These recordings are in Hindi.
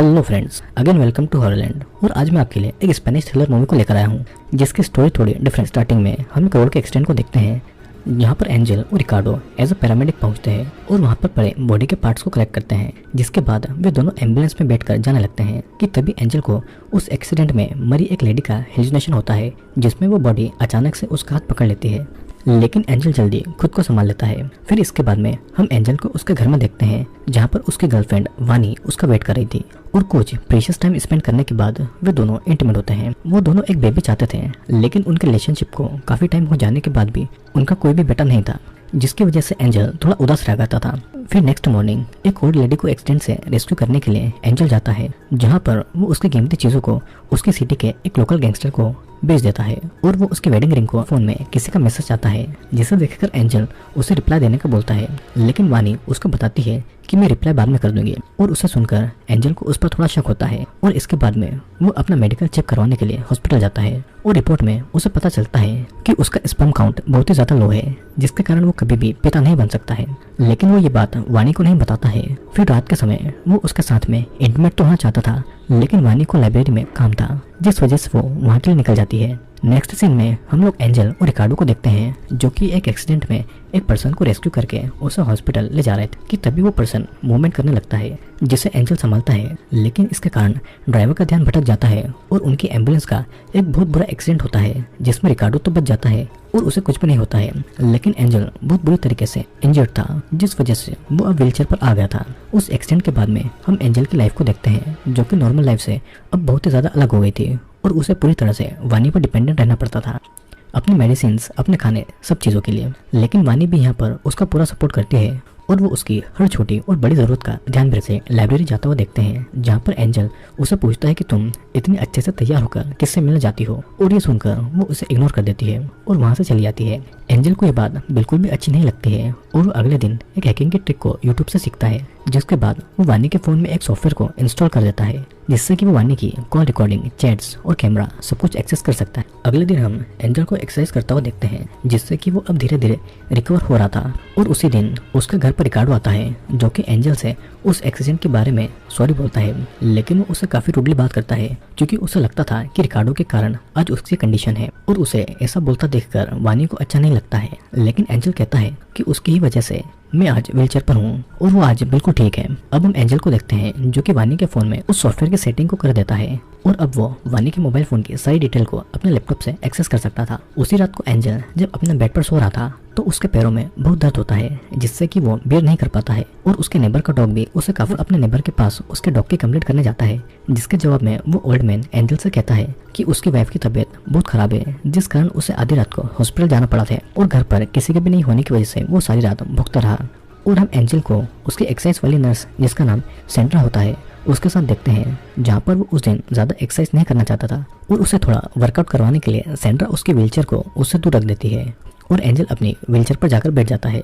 Hello friends, again welcome to Horrorland. और आज मैं आपके लिए एक स्पेनिश थ्रिलर मूवी को लेकर आया हूँ जिसकी स्टोरी थोड़ी डिफरेंट। स्टार्टिंग में हम एक रोड के एक्सीडेंट को देखते हैं जहाँ पर एंजल और रिकार्डो एज अ पैरामेडिक पहुँचते हैं और वहाँ पर पड़े बॉडी के पार्ट्स को कलेक्ट करते हैं। जिसके बाद वे दोनों एम्बुलेंस में बैठकर जाने लगते हैं कि तभी एंजल को उस एक्सीडेंट में मरी एक लेडी का हेलुसिनेशन होता है जिसमें वो बॉडी अचानक से उसका हाथ पकड़ लेती है। लेकिन एंजल जल्दी खुद को संभाल लेता है। फिर इसके बाद में हम एंजल को उसके घर में देखते हैं जहाँ पर उसकी गर्लफ्रेंड वानी उसका वेट कर रही थी और कुछ प्रीशियस टाइम स्पेंड करने के बाद वे दोनों इंटीमेट होते हैं। वो दोनों एक बेबी चाहते थे लेकिन उनके रिलेशनशिप को काफी टाइम हो जाने के बाद भी उनका कोई भी बेटा नहीं था, जिसकी वजह से एंजल थोड़ा उदास रह जाता था। फिर नेक्स्ट मॉर्निंग एक ओल्ड लेडी को एक्सीडेंट से रेस्क्यू करने के लिए एंजल जाता है जहाँ पर वो उसकी कीमती चीजों को उसकी सिटी के एक लोकल गैंगस्टर को बेच देता है और वो उसकी वेडिंग रिंग को फोन में किसी का मैसेज आता है जिसे देखकर एंजल उसे रिप्लाई देने का बोलता है। लेकिन वानी उसको बताती है कि मैं रिप्लाई बाद में कर दूंगी और उसे सुनकर एंजल को उस पर थोड़ा शक होता है और इसके बाद में वो अपना मेडिकल चेक करवाने के लिए हॉस्पिटल जाता है और रिपोर्ट में उसे पता चलता है कि उसका स्पर्म काउंट बहुत ही ज्यादा लो है जिसके कारण वो कभी भी पिता नहीं बन सकता है। लेकिन वो ये बात वानी को नहीं बताता है। फिर रात के समय वो उसके साथ में इंटीमेट तो होना चाहता था लेकिन वानी को लाइब्रेरी में काम था जिस वजह से वो वहाँ के लिए निकल जाती है। नेक्स्ट सीन में हम लोग एंजल और रिकार्डो को देखते हैं जो कि एक एक्सीडेंट में एक पर्सन को रेस्क्यू करके उसे हॉस्पिटल ले जा रहे थे कि तभी वो पर्सन मूवमेंट करने लगता है जिसे एंजल संभालता है। लेकिन इसके कारण ड्राइवर का ध्यान भटक जाता है और उनकी एम्बुलेंस का एक बहुत बुरा एक्सीडेंट होता है जिसमें रिकार्डो तो बच जाता है और उसे कुछ भी नहीं होता है। लेकिन एंजल बहुत बुरी तरीके से इंजर्ड था जिस वजह से वो अब व्हीलचेयर पर आ गया था। उस एक्सीडेंट के बाद में हम एंजल की लाइफ को देखते हैं जो कि नॉर्मल लाइफ से अब बहुत ही ज्यादा अलग हो गई थी और उसे पूरी तरह से वानी पर डिपेंडेंट रहना पड़ता था अपनी मेडिसिन, अपने खाने, सब चीज़ों के लिए। लेकिन वानी भी यहाँ पर उसका पूरा सपोर्ट करती है और वो उसकी हर छोटी और बड़ी ज़रूरत का ध्यान भी से लाइब्रेरी जाता हुआ देखते हैं जहाँ पर एंजल उसे पूछता है कि तुम इतनी अच्छे से तैयार होकर किससे मिलने जाती हो, और ये सुनकर वो उसे इग्नोर कर देती है और वहाँ से चली जाती है। एंजल को ये बात बिल्कुल भी अच्छी नहीं लगती है और वो अगले दिन एक हैकिंग की ट्रिक को यूट्यूब से सीखता है जिसके बाद वो वानी के फ़ोन में एक सॉफ्टवेयर को इंस्टॉल कर देता है जिससे कि वो वानी की कॉल रिकॉर्डिंग, चैट्स और कैमरा सब कुछ एक्सेस कर सकता है। अगले दिन हम एंजल को एक्सरसाइज करता हुआ देखते हैं जिससे कि वो अब धीरे धीरे रिकवर हो रहा था और उसी दिन उसके घर पर रिकार्डो आता है जो कि एंजल से उस एक्सीडेंट के बारे में सॉरी बोलता है। लेकिन वो उससे काफी रूडली बात करता है क्योंकि उसे लगता था कि रिकार्डो के कारण आज उसकी कंडीशन है और उसे ऐसा बोलता देखकर वानी को अच्छा नहीं लगता है। लेकिन एंजल कहता है कि उसकी ही वजह से मैं आज व्हीलचेयर पर हूँ और वो आज बिल्कुल ठीक है। अब हम एंजल को देखते हैं जो कि वानी के फोन में उस सॉफ्टवेयर की सेटिंग को कर देता है और अब वो वानी के मोबाइल फोन की सारी डिटेल को अपने लैपटॉप से एक्सेस कर सकता था। उसी रात को एंजल जब अपने बेड पर सो रहा था तो उसके पैरों में बहुत दर्द होता है जिससे कि वो बेयर नहीं कर पाता है और उसके नेबर का डॉग भी उसे काफी अपने नेबर के पास उसके डॉग की कंप्लेंट करने जाता है जिसके जवाब में वो ओल्ड मैन एंजल से कहता है कि उसकी वाइफ की तबीयत बहुत खराब है जिस कारण उसे आधी रात को हॉस्पिटल जाना पड़ा था और घर पर किसी के भी नहीं होने की वजह से वो सारी रात भुगता रहा। और हम एंजल को उसकी एक्सरसाइज वाली नर्स जिसका नाम सेंड्रा होता है उसके साथ देखते हैं जहाँ पर वो उस दिन ज्यादा एक्सरसाइज नहीं करना चाहता था और उसे थोड़ा वर्कआउट करवाने के लिए सेंड्रा उसकी व्हीलचेयर को उससे दूर रख देती है और एंजल अपनी व्हीलचेयर पर जाकर बैठ जाता है।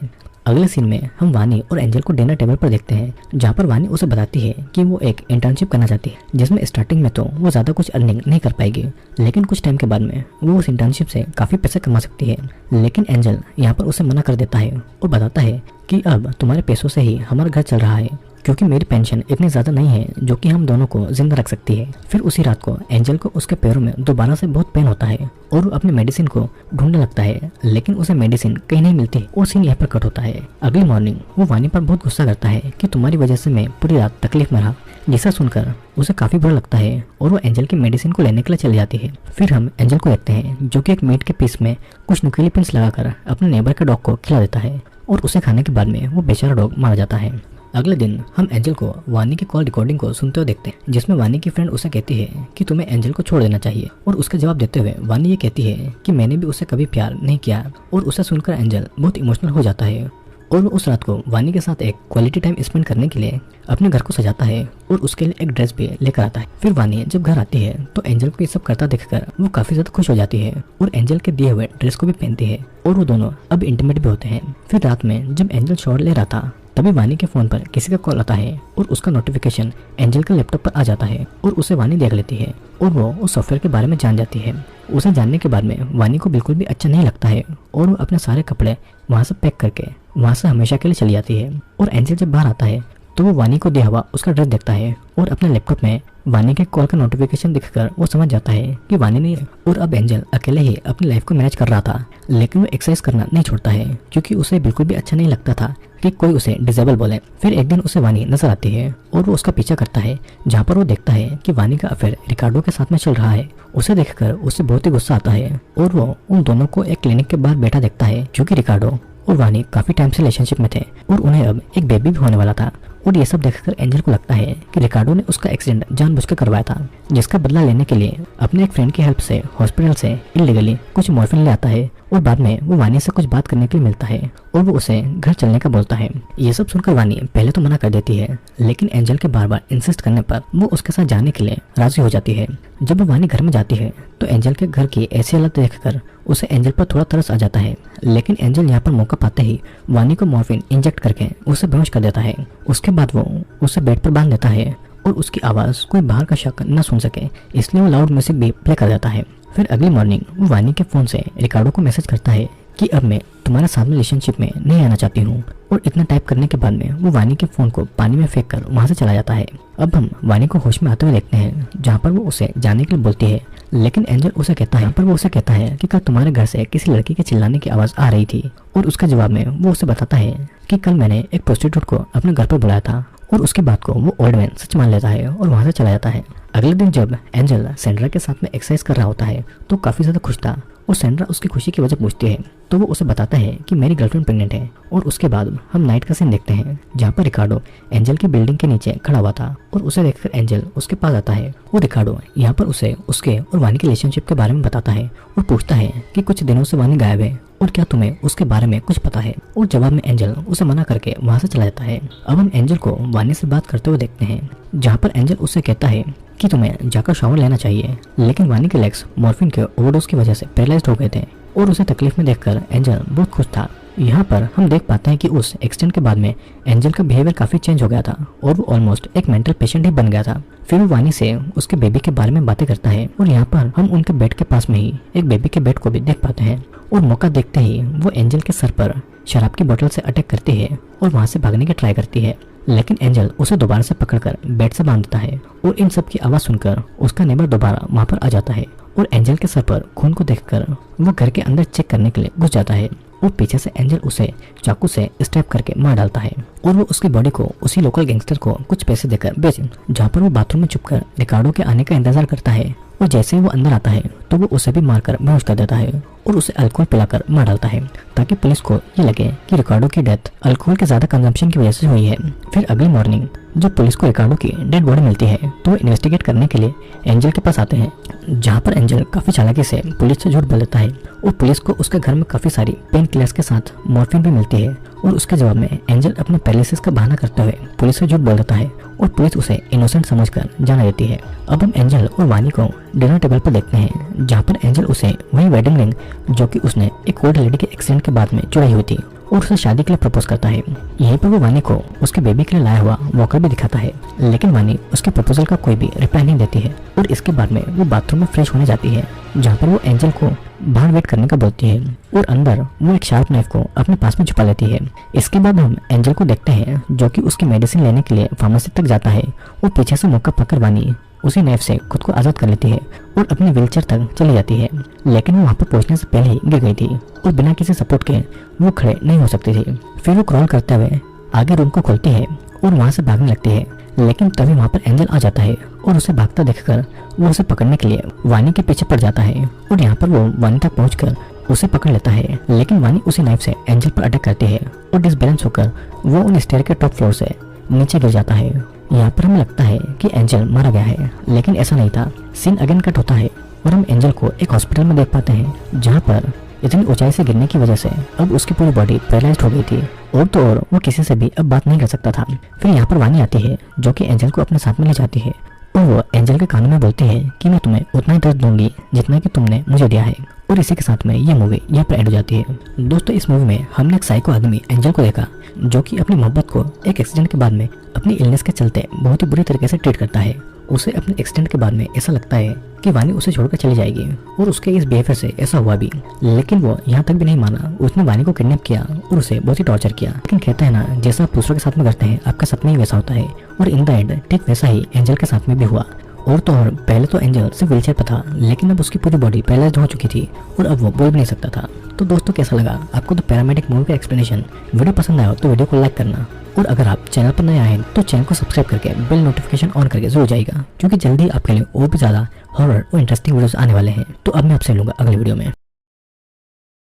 अगले सीन में हम वानी और एंजल को डिनर टेबल पर देखते हैं जहाँ पर वानी उसे बताती है कि वो एक इंटर्नशिप करना चाहती है जिसमें स्टार्टिंग में तो वो ज़्यादा कुछ अर्निंग नहीं कर पाएगी लेकिन कुछ टाइम के बाद में वो उस इंटर्नशिप से काफ़ी पैसे कमा सकती है। लेकिन एंजल यहाँ पर उसे मना कर देता है और बताता है कि अब तुम्हारे पैसों से ही हमारा घर चल रहा है क्योंकि मेरी पेंशन इतनी ज़्यादा नहीं है जो कि हम दोनों को जिंदा रख सकती है। फिर उसी रात को एंजल को उसके पैरों में दोबारा से बहुत पेन होता है और वो अपनी मेडिसिन को ढूंढने लगता है लेकिन उसे मेडिसिन कहीं नहीं मिलती और सीन यहाँ पर कट होता है। अगली मॉर्निंग वो वानी पर बहुत गुस्सा करता है कि तुम्हारी वजह से मैं पूरी रात तकलीफ में रहा, जिसे सुनकर उसे काफी बुरा लगता है और वो एंजल की मेडिसिन को लेने के लिए चली जाती है। फिर हम एंजल को देखते हैं जो कि एक मीट के पीस में कुछ नुकीली पिंस लगाकर अपने नेबर के डॉग को खिला देता है और उसे खाने के बाद में वो बेचारा डॉग मारा जाता है। अगले दिन हम एंजल को वानी की कॉल रिकॉर्डिंग को सुनते हुए देखते हैं जिसमें वानी की फ्रेंड उसे कहती है कि तुम्हें एंजल को छोड़ देना चाहिए और उसका जवाब देते हुए वानी ये कहती है कि मैंने भी उसे कभी प्यार नहीं किया और उसे सुनकर एंजल बहुत इमोशनल हो जाता है और वो उस रात को वानी के साथ एक क्वालिटी टाइम स्पेंड करने के लिए अपने घर को सजाता है और उसके लिए एक ड्रेस भी लेकर आता है। फिर वानी जब घर आती है तो एंजल को ये सब करता देखकर वो काफी ज्यादा खुश हो जाती है और एंजल के दिए हुए ड्रेस को भी पहनती है और वो दोनों अब इंटीमेट भी होते हैं। फिर रात में जब एंजल शॉवर ले रहा था तभी वानी के फोन पर किसी का कॉल आता है और उसका नोटिफिकेशन एंजल के लैपटॉप पर आ जाता है और उसे वानी देख लेती है और वो उस सॉफ्टवेयर के बारे में जान जाती है। उसे जानने के बाद में वानी को बिल्कुल भी अच्छा नहीं लगता है और वो अपने सारे कपड़े वहाँ से पैक करके वहाँ से हमेशा के लिए चली जाती है। और एंजल जब बाहर आता है तो वो वानी को दिया हुआ उसका ड्रेस देखता है और अपने लैपटॉप में वानी के कॉल का नोटिफिकेशन दिखकर वो समझ जाता है कि वानी नहीं है। और अब एंजल अकेले ही अपनी लाइफ को मैनेज कर रहा था, लेकिन वो एक्सरसाइज करना नहीं छोड़ता है क्योंकि उसे बिल्कुल भी अच्छा नहीं लगता था कि कोई उसे डिसेबल बोले। फिर एक दिन उसे वानी नजर आती है और वो उसका पीछा करता है, जहाँ पर वो देखता है कि वानी का अफेयर रिकार्डो के साथ में चल रहा है। उसे देखकर उसे बहुत ही गुस्सा आता है और वो उन दोनों को एक क्लिनिक के बाहर बैठा देखता है, क्योंकि रिकार्डो और वानी काफी टाइम से रिलेशनशिप में थे और उन्हें अब एक बेबी भी होने वाला था। और ये सब देखकर एंजल को लगता है कि रिकार्डो ने उसका एक्सीडेंट जानबूझकर करवाया था, जिसका बदला लेने के लिए अपने एक फ्रेंड की हेल्प से हॉस्पिटल से इलीगली कुछ मॉर्फिन ले आता है और बाद में वो वानी से कुछ बात करने के लिए मिलता है और वो उसे घर चलने का बोलता है। ये सब सुनकर वानी पहले तो मना कर देती है, लेकिन एंजल के बार बार इंसिस्ट करने पर वो उसके साथ जाने के लिए राजी हो जाती है। जब वो वानी घर में जाती है तो एंजल के घर की ऐसी हालत देखकर उसे एंजल पर थोड़ा तरस आ जाता है, लेकिन एंजल यहाँ पर मौका पाते ही वानी को मॉर्फिन इंजेक्ट करके उसे बेहोश कर देता है। उसके बाद वो उसे बेड पर बांध देता है और उसकी आवाज कोई बाहर का शख्स न सुन सके, इसलिए वो लाउड म्यूजिक भी प्ले कर देता है। फिर अगली मॉर्निंग वो वानी के फोन से रिकार्डो को मैसेज करता है कि अब मैं तुम्हारे साथ में रिलेशनशिप में नहीं आना चाहती हूँ। और इतना टाइप करने के बाद में वो वानी के फोन को पानी में फेंक कर वहां से चला जाता है। अब हम वानी को होश में आते हुए देखते हैं, जहाँ पर वो उसे जाने के लिए बोलती है, लेकिन एंजल उसे कहता है कि कल तुम्हारे घर से किसी लड़की के चिल्लाने की आवाज आ रही थी। और उसका जवाब में वो उसे बताता है कि कल मैंने एक प्रोस्टिट्यूट को अपने घर पर बुलाया था। और उसकी बात को वो ओल्ड मैन सच मान लेता है और वहां से चला जाता है। अगले दिन जब एंजल सेंड्रा के साथ में एक्सरसाइज कर रहा होता है तो काफी ज्यादा खुश था और सेंड्रा उसकी खुशी की वजह पूछती है तो वो उसे बताता है कि मेरी गर्लफ्रेंड प्रेग्नेंट है। और उसके बाद हम नाइट का सीन देखते हैं, जहाँ पर रिकार्डो एंजल की बिल्डिंग के नीचे खड़ा हुआ था और उसे देखकर एंजल उसके पास आता है और रिकार्डो यहाँ पर उसे उसके और वानी के रिलेशनशिप के बारे में बताता है और पूछता है कि कुछ दिनों से वानी गायब है और क्या तुम्हें उसके बारे में कुछ पता है। और जवाब में एंजल उसे मना करके वहां से चला जाता है। अब हम एंजल को वानी से बात करते हुए देखते हैं, जहाँ पर एंजल उससे कहता है कि तुम्हें जाकर शावर लेना चाहिए, लेकिन वानी के लेग्स मॉर्फिन के ओवरडोज की वजह से पैरालाइज्ड हो गए थे और उसे तकलीफ में देखकर एंजल बहुत खुश था। यहाँ पर हम देख पाते हैं कि उस एक्सीडेंट के बाद में एंजल का बिहेवियर काफी चेंज हो गया था और वो ऑलमोस्ट एक मेंटल पेशेंट ही बन गया था। फिर वो वानी से उसके बेबी के बारे में बातें करता है और यहाँ पर हम उनके बेड के पास में ही एक बेबी के बेड को भी देख पाते हैं। और मौका देखते ही वो एंजल के सर पर शराब की बोतल से अटैक करती है और वहां से भागने की ट्राई करती है, लेकिन एंजल उसे दोबारा से पकड़कर बेड से बांध देता है। और इन सब की आवाज सुनकर उसका नेबर दोबारा वहां पर आ जाता है और एंजल के सर पर खून को देखकर वो घर के अंदर चेक करने के लिए घुस जाता है और पीछे से एंजल उसे चाकू से स्टैब करके मार डालता है और वो उसकी बॉडी को उसी लोकल गैंगस्टर को कुछ पैसे देकर बेच, जहाँ पर वो बाथरूम में छुपकर रिकार्डो के आने का इंतजार करता है। और जैसे ही वो अंदर आता है तो वो उसे भी मारकर बेहोश कर देता है और उसे अल्कोहल पिलाकर मार डालता है, ताकि पुलिस को ये लगे कि रिकार्डो की डेथ अल्कोहल के ज्यादा कंजम्पशन की वजह से हुई है। फिर अगली मॉर्निंग जब पुलिस को रिकार्डो की डेड बॉडी मिलती है तो वो इन्वेस्टिगेट करने के लिए एंजल के पास आते हैं, जहाँ पर एंजल काफी चालाकी से पुलिस से झूठ बोल देता है और पुलिस को उसके घर में काफी सारी पेन किलर्स के साथ मॉर्फिन भी मिलती है। और उसके जवाब में एंजल अपने पैरालिसिस का बहाना करते हुए पुलिस से झूठ बोल देता है और पुलिस उसे इनोसेंट समझकर जाने देती है। अब हम एंजल और वानी को डिनर टेबल पर देखते हैं, जहाँ पर एंजल उसे वही वेडिंग रिंग जो कि उसने एक ओल्ड लेडी के एक्सीडेंट के बाद में चुराई हुई थी और उसे शादी के लिए प्रपोज करता है। यहीं पर वो वानी को उसके बेबी के लिए लाया हुआ वॉकर भी दिखाता है, लेकिन वानी उसके प्रपोजल का कोई भी रिप्लाई नहीं देती है। और इसके बाद में वो बाथरूम में फ्रेश होने जाती है, जहाँ पर वो एंजल को बाहर वेट करने का बोलती है और अंदर वो एक शार्प नाइफ को अपने पास में छुपा लेती है। इसके बाद हम एंजल को देखते हैं जो कि उसकी मेडिसिन लेने के लिए फार्मेसी तक जाता है और पीछे से मौका पाकर वानी उसी नाइफ से खुद को आजाद कर लेती है और अपनी व्हीलचेयर तक चली जाती है, लेकिन वो वहाँ पर पहुंचने से पहले ही गिर गई थी और बिना किसी सपोर्ट के वो खड़े नहीं हो सकती थी। फिर वो क्रॉल करते हुए आगे रूम को खोलती है और वहाँ से भागने लगती है, लेकिन तभी वहाँ पर एंजल आ जाता है और उसे भागता देखकर वो उसे पकड़ने के लिए वानी के पीछे पड़ जाता है और यहाँ पर वो वानी तक पहुंचकर उसे पकड़ लेता है, लेकिन वानी उसी नाइफ से एंजल पर अटैक करती है और डिसबैलेंस होकर वो उन स्टेयर के टॉप फ्लोर से नीचे गिर जाता है। यहाँ पर हमें लगता है कि एंजल मारा गया है, लेकिन ऐसा नहीं था। सीन अगेन कट होता है और हम एंजल को एक हॉस्पिटल में देख पाते हैं, जहाँ पर इतनी ऊंचाई से गिरने की वजह से अब उसकी पूरी बॉडी पैरालाइज्ड हो गई थी और तो और वो किसी से भी अब बात नहीं कर सकता था। फिर यहाँ पर वानी आती है जो कि एंजल को अपने साथ में ले जाती है और वो एंजल के कानों में बोलती है कि मैं तुम्हें उतना ही दर्द दूंगी जितना कि तुमने मुझे दिया है। और इसी के साथ में ये मूवी यहाँ पर एंड हो जाती है। दोस्तों, इस मूवी में हमने एक साइको आदमी एंजल को देखा जो कि अपनी मोहब्बत को एक एक्सीडेंट के बाद में अपनी इलनेस के चलते बहुत ही बुरी तरीके से ट्रीट करता है उसे अपने एक्सटेंड के बाद में ऐसा लगता है कि वानी उसे छोड़कर चली जाएगी और उसके इस बिहेवियर से ऐसा हुआ भी, लेकिन वो यहाँ तक भी नहीं माना। उसने वानी को किडनैप किया और उसे बहुत ही टॉर्चर किया। लेकिन कहते हैं ना, जैसा आप दूसरों के साथ में करते हैं आपका सपना ही वैसा होता है, और इन द एंड ठीक वैसा ही एंजल के साथ में भी हुआ। और तो और पहले तो एंजल सिर्फ व्हीलचेयर पर था, लेकिन अब उसकी पूरी बॉडी पैरालाइज्ड हो चुकी थी और अब वो बोल भी नहीं सकता था। तो दोस्तों कैसा लगा आपको द पैरामेडिक मूवी का एक्सप्लेनेशन? वीडियो पसंद आया हो तो वीडियो को लाइक करना, और अगर आप चैनल पर नए आए हैं तो चैनल को सब्सक्राइब करके बेल नोटिफिकेशन ऑन करके जरूर जाएगा, क्योंकि जल्दी आपके लिए और भी ज़्यादा हॉरर और इंटरेस्टिंग वीडियोस आने वाले हैं। तो अब मैं आपसे मिलूंगा अगले वीडियो में।